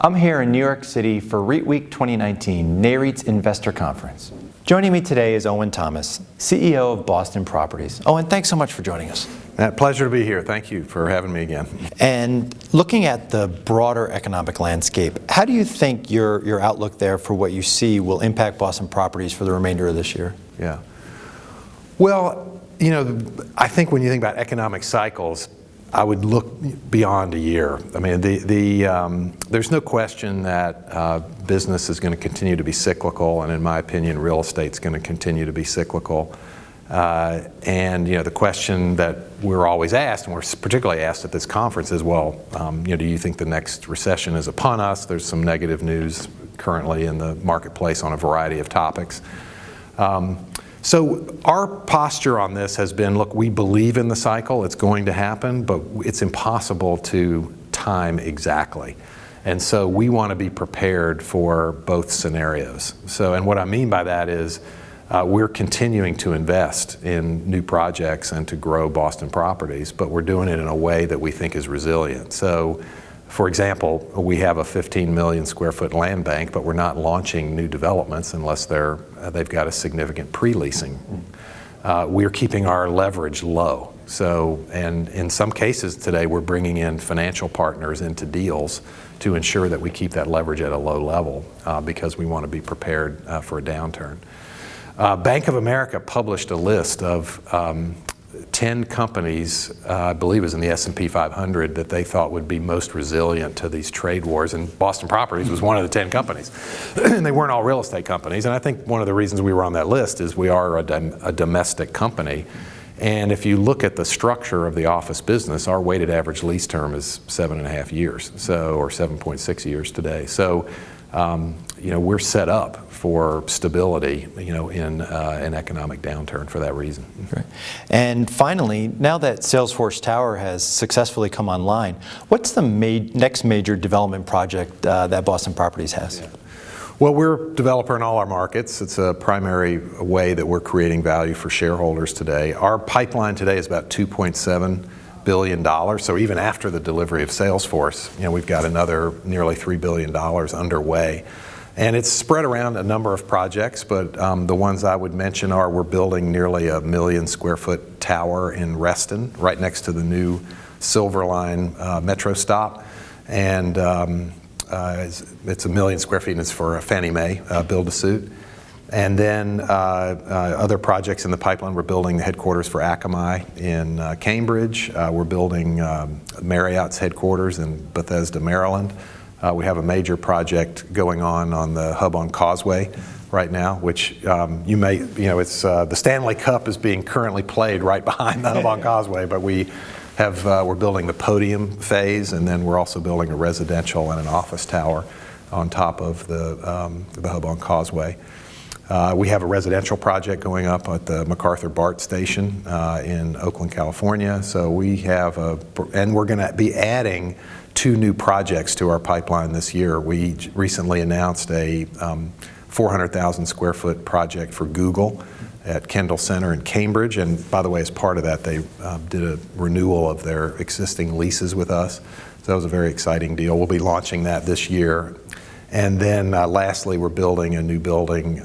I'm here in New York City for REIT Week 2019, NAREIT's Investor Conference. Joining me today is Owen Thomas, CEO of Boston Properties. Owen, thanks so much for joining us. Pleasure to be here. Thank you for having me again. And looking at the broader economic landscape, how do you think your outlook there for what you see will impact Boston Properties for the remainder of this year? Yeah. Well, you know, I think when you think about economic cycles, I would look beyond a year. I mean, there's no question that business is going to continue to be cyclical, and in my opinion, real estate's going to continue to be cyclical. And you know, the question that we're always asked, and we're particularly asked at this conference, is, well, you know, do you think the next recession is upon us? There's some negative news currently in the marketplace on a variety of topics. So our posture on this has been, look, we believe in the cycle, it's going to happen, but it's impossible to time exactly. And so we want to be prepared for both scenarios. So, and what I mean by that is we're continuing to invest in new projects and to grow Boston Properties, but we're doing it in a way that we think is resilient. So, for example, we have a 15 million square foot land bank, but we're not launching new developments unless they've got a significant pre-leasing. We're keeping our leverage low. So, and in some cases today, we're bringing in financial partners into deals to ensure that we keep that leverage at a low level because we want to be prepared for a downturn. Bank of America published a list of 10 companies, I believe it was in the S&P 500, that they thought would be most resilient to these trade wars, and Boston Properties was one of the 10 companies. And they weren't all real estate companies, and I think one of the reasons we were on that list is we are a domestic company. And if you look at the structure of the office business, our weighted average lease term is 7.5 years, so, or 7.6 years today. So, you know, we're set up for stability, you know, in an economic downturn for that reason. Right. And finally, now that Salesforce Tower has successfully come online, what's the next major development project that Boston Properties has? Yeah. Well, we're a developer in all our markets. It's a primary way that we're creating value for shareholders today. Our pipeline today is about $2.7 billion. So even after the delivery of Salesforce, you know, we've got another nearly $3 billion underway. And it's spread around a number of projects, but the ones I would mention are we're building nearly a 1 million square foot tower in Reston, right next to the new Silver Line metro stop. And it's 1 million square feet, and it's for a Fannie Mae build-to-suit. And then other projects in the pipeline, we're building the headquarters for Akamai in Cambridge. We're building Marriott's headquarters in Bethesda, Maryland. We have a major project going on the hub on Causeway right now, which you may, you know, it's the Stanley Cup is being currently played right behind the hub on Causeway, but we're building the podium phase, and then we're also building a residential and an office tower on top of the hub on Causeway. We have a residential project going up at the MacArthur BART station in Oakland, California. So we have and we're going to be adding 2 new projects to our pipeline this year. We recently announced a 400,000 square foot project for Google at Kendall Center in Cambridge. And by the way, as part of that, they did a renewal of their existing leases with us. So that was a very exciting deal. We'll be launching that this year. And then lastly, we're building a new building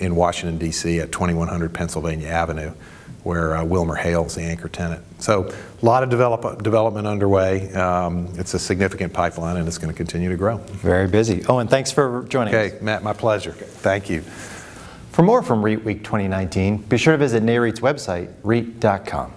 in Washington, D.C. at 2100 Pennsylvania Avenue, where Wilmer Hale's the anchor tenant. So a lot of development underway. It's a significant pipeline, and it's going to continue to grow. Very busy. Owen, thanks for joining us. Okay, Matt, my pleasure. Thank you. For more from REIT Week 2019, be sure to visit NAREIT's website, REIT.com.